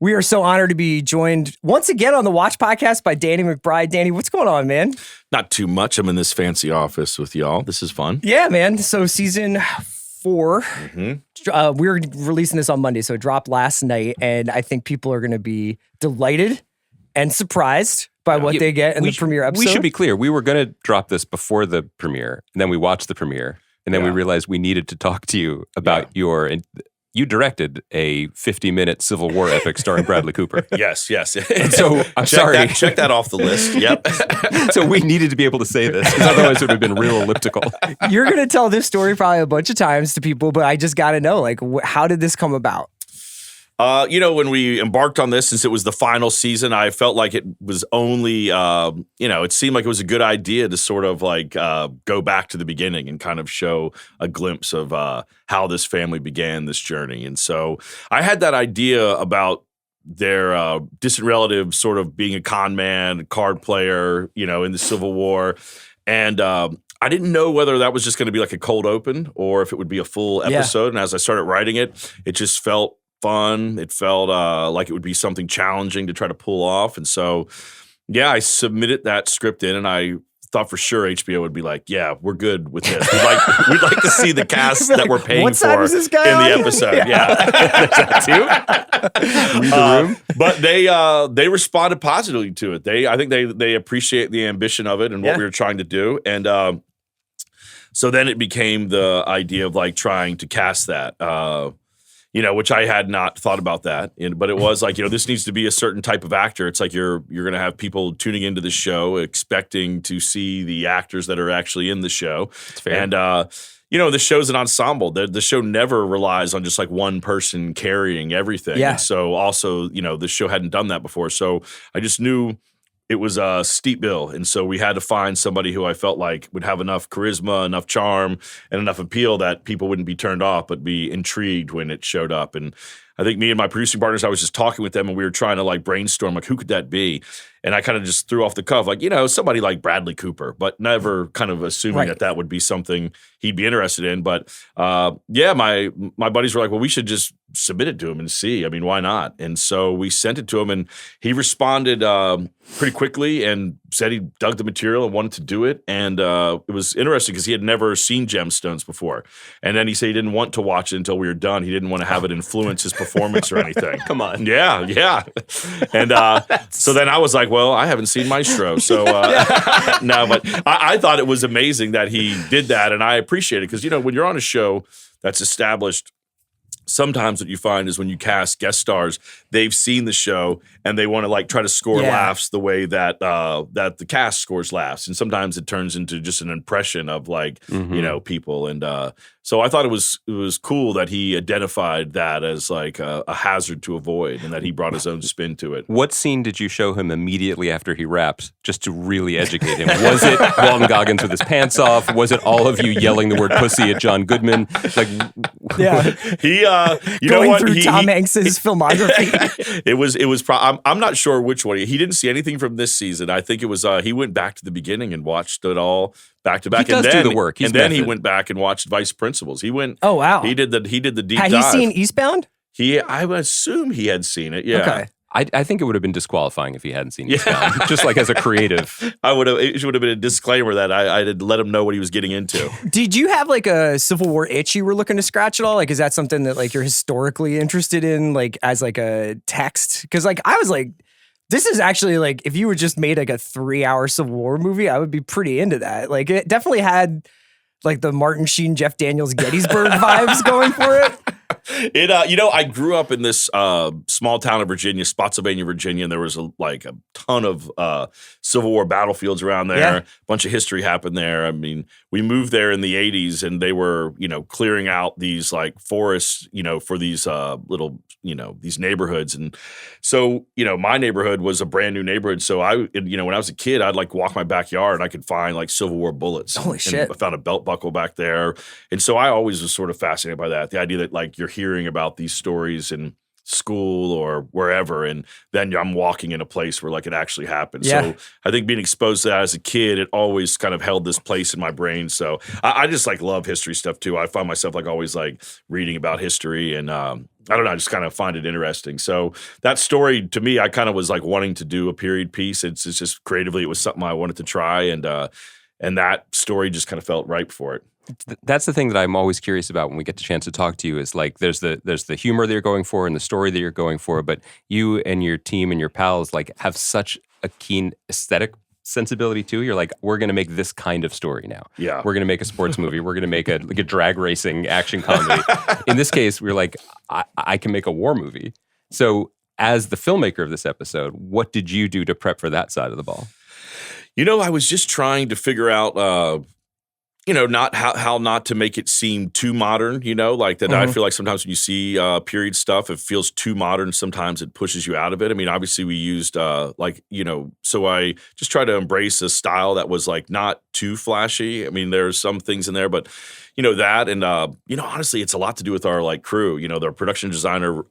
We are so honored to be joined once again on the Watch Podcast by Danny McBride. Danny, what's going on, man? Not too much. I'm in this fancy office with y'all. This is fun. Yeah, man. So season 4, we're releasing this on Monday, so it dropped last night, and I think people are going to be delighted and surprised by what they get in the premiere episode. We should be clear. We were going to drop this before the premiere, and then we watched the premiere, and then we realized we needed to talk to you about your... You directed a 50-minute Civil War epic starring Bradley Cooper. Yes. And so, I'm sorry. Check that off the list. Yep. So we needed to be able to say this, because otherwise it would have been real elliptical. You're going to tell this story probably a bunch of times to people, but I just got to know, like, how did this come about? When we embarked on this, since it was the final season, I felt like it was only, it seemed like it was a good idea to sort of like go back to the beginning and kind of show a glimpse of how this family began this journey. And so I had that idea about their distant relative sort of being a con man, card player, in the Civil War. And I didn't know whether that was just going to be like a cold open or if it would be a full episode. And as I started writing it, it just felt fun. It felt like it would be something challenging to try to pull off. And so, I submitted that script in, and I thought for sure HBO would be like, yeah, we're good with this. We'd like to see the cast that we're paying what side for is this guy in on? the episode. Yeah. That too. Read the room. But they responded positively to it. I think they appreciate the ambition of it and what we were trying to do. And so then it became the idea of like trying to cast that. Which I had not thought about that. But it was like, this needs to be a certain type of actor. It's like you're going to have people tuning into the show expecting to see the actors that are actually in the show. That's fair. And, the show's an ensemble. The show never relies on just like one person carrying everything. Yeah. And so also, the show hadn't done that before. So I just knew it was a steep bill. And so we had to find somebody who I felt like would have enough charisma, enough charm, and enough appeal that people wouldn't be turned off, but be intrigued when it showed up. And I think me and my producing partners, I was just talking with them and we were trying to like brainstorm, like, who could that be? And I kind of just threw off the cuff, like, somebody like Bradley Cooper, but never kind of assuming that would be something he'd be interested in. But my buddies were like, well, we should just submit it to him and see. I mean, why not? And so we sent it to him, and he responded pretty quickly and said he dug the material and wanted to do it. And it was interesting because he had never seen Gemstones before. And then he said he didn't want to watch it until we were done. He didn't want to have it influence his performance or anything. Come on. Yeah. And so then I was like, well, I haven't seen Maestro. So no, but I thought it was amazing that he did that. And I appreciate it because, when you're on a show that's established, sometimes what you find is when you cast guest stars, they've seen the show and they want to like try to score laughs the way that that the cast scores laughs, and sometimes it turns into just an impression of like people. And so I thought it was cool that he identified that as like a hazard to avoid, and that he brought his own spin to it. What scene did you show him immediately after he raps, just to really educate him? Was it Walton Goggins with his pants off? Was it all of you yelling the word pussy at John Goodman? Like, he going through Tom Hanks's filmography. It was. I'm not sure which one. He didn't see anything from this season. I think it was. He went back to the beginning and watched it all back to back. He does do the work. And then he went back and watched Vice Principals. He went. Oh wow. He did the deep dive. Had he seen Eastbound? I would assume he had seen it. Yeah. Okay. I think it would have been disqualifying if he hadn't seen Eastbound, just like as a creative. It would have been a disclaimer that I had let him know what he was getting into. Did you have like a Civil War itch you were looking to scratch at all? Like, is that something that like you're historically interested in, like as like a text? Because like I was like, this is actually like, if you were just made like a 3-hour Civil War movie, I would be pretty into that. Like it definitely had like the Martin Sheen, Jeff Daniels, Gettysburg vibes going for it. I grew up in this small town of Virginia, Spotsylvania, Virginia, and there was a ton of Civil War battlefields around there. Yeah. A bunch of history happened there. I mean, we moved there in the 80s, and they were, clearing out these like forests, for these little, these neighborhoods. And so, my neighborhood was a brand new neighborhood. So when I was a kid, I'd like walk my backyard and I could find like Civil War bullets. Holy shit. I found a belt buckle back there. And so I always was sort of fascinated by that. The idea that like you're hearing about these stories in school or wherever, and then I'm walking in a place where like it actually happened. Yeah. So I think being exposed to that as a kid, it always kind of held this place in my brain. So I just like love history stuff too. I find myself like always like reading about history, and I don't know, I just kind of find it interesting. So that story to me, I kind of was like wanting to do a period piece. It's just creatively, it was something I wanted to try, and that story just kind of felt ripe for it. That's the thing that I'm always curious about when we get the chance to talk to you is like there's the humor that you're going for and the story that you're going for, but you and your team and your pals like have such a keen aesthetic sensibility too. You're like, we're going to make this kind of story now. Yeah. We're going to make a sports movie. We're going to make a drag racing action comedy. In this case, we're like, I can make a war movie. So as the filmmaker of this episode, what did you do to prep for that side of the ball? I was just trying to figure out, not how not to make it seem too modern, like that. I feel like sometimes when you see period stuff, it feels too modern. Sometimes it pushes you out of it. I mean, obviously we used so I just try to embrace a style that was like not too flashy. I mean, there's some things in there, but that, and honestly, it's a lot to do with our like crew, their production designer,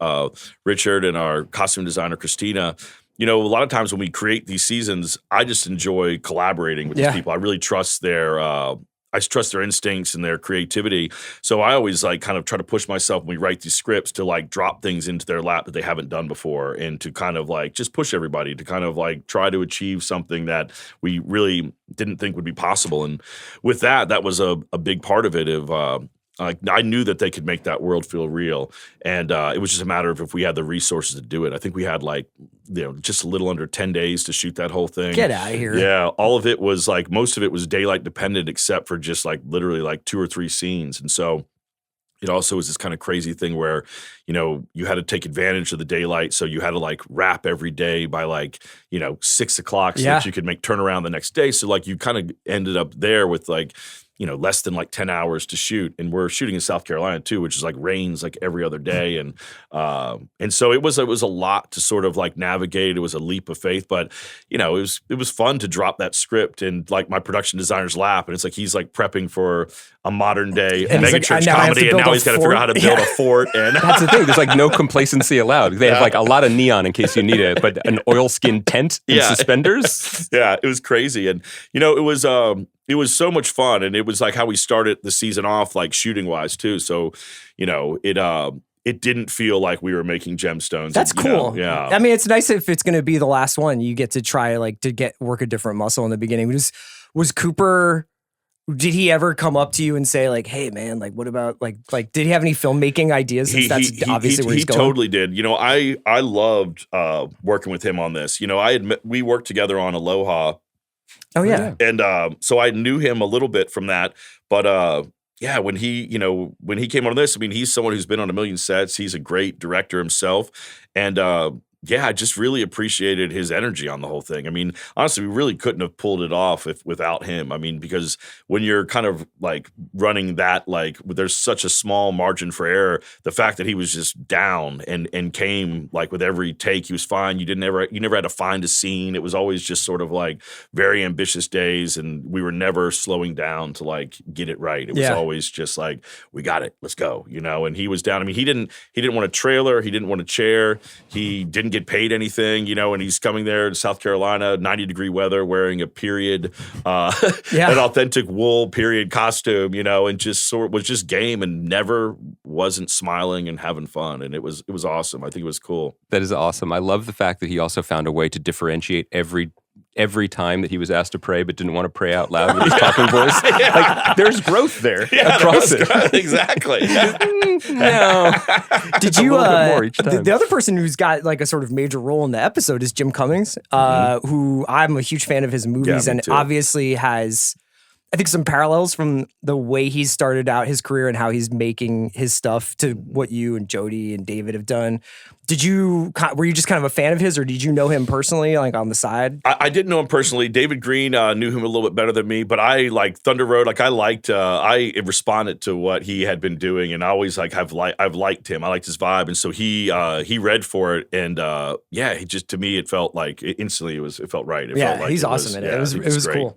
Richard, and our costume designer, Christina. A lot of times when we create these seasons, I just enjoy collaborating with these people. I really trust I trust their instincts and their creativity. So I always like kind of try to push myself when we write these scripts to like drop things into their lap that they haven't done before, and to kind of like just push everybody to kind of like try to achieve something that we really didn't think would be possible. And with that was a big part of it I knew that they could make that world feel real, and it was just a matter of if we had the resources to do it. I think we had just a little under 10 days to shoot that whole thing. Get out of here. Yeah, all of it was like, most of it was daylight dependent except for just like literally like 2 or 3 scenes. And so it also was this kind of crazy thing where, you had to take advantage of the daylight. So you had to like wrap every day by like, 6 o'clock so that you could make turnaround the next day. So like you kind of ended up there with like, less than like 10 hours to shoot. And we're shooting in South Carolina too, which is like rains like every other day. And so it was a lot to sort of like navigate. It was a leap of faith, but it was fun to drop that script in like my production designer's lap. And it's like, he's like prepping for a modern day megachurch comedy. And now he's got to figure out how to build a fort. And that's the thing. There's like no complacency allowed. They have like a lot of neon in case you need it, but an oilskin tent and suspenders. Yeah, it was crazy. And, it was so much fun, and it was like how we started the season off, like shooting wise too. So, it didn't feel like we were making gemstones. That's cool. Yeah. I mean, it's nice if it's going to be the last one. You get to try like to work a different muscle in the beginning. Was Cooper? Did he ever come up to you and say like, "Hey, man, like, what about like did he have any filmmaking ideas?" Since that's obviously where he's going. He totally did. I loved working with him on this. We worked together on Aloha. Oh yeah. And so I knew him a little bit from that, but when he came on this, I mean, he's someone who's been on a million sets. He's a great director himself, and I just really appreciated his energy on the whole thing. I mean, honestly, we really couldn't have pulled it off without him. I mean, because when you're kind of like running that, like there's such a small margin for error. The fact that he was just down and came like with every take, he was fine. You never had to find a scene. It was always just sort of like very ambitious days, and we were never slowing down to like get it right. It was always just like, we got it, let's go, And he was down. I mean, he didn't want a trailer, he didn't want a chair, he didn't get paid anything, and he's coming there to South Carolina, 90-degree weather, wearing a period, an authentic wool period costume, and just was just game and never wasn't smiling and having fun. And it was awesome. I think it was cool. That is awesome. I love the fact that he also found a way to differentiate every time that he was asked to pray but didn't want to pray out loud with his talking voice. Like, there's growth there across it. Exactly. No. Did you, the other person who's got like a sort of major role in the episode is Jim Cummings, who I'm a huge fan of his movies and obviously has, I think, some parallels from the way he started out his career and how he's making his stuff to what you and Jody and David have done. Were you just kind of a fan of his, or did you know him personally, like on the side? I didn't know him personally. David Green knew him a little bit better than me, but I like Thunder Road. Like I responded to what he had been doing, and I always I've liked him. I liked his vibe, and so he read for it, and he just, to me, it felt like instantly it felt right. It felt like he's awesome in it. It was cool.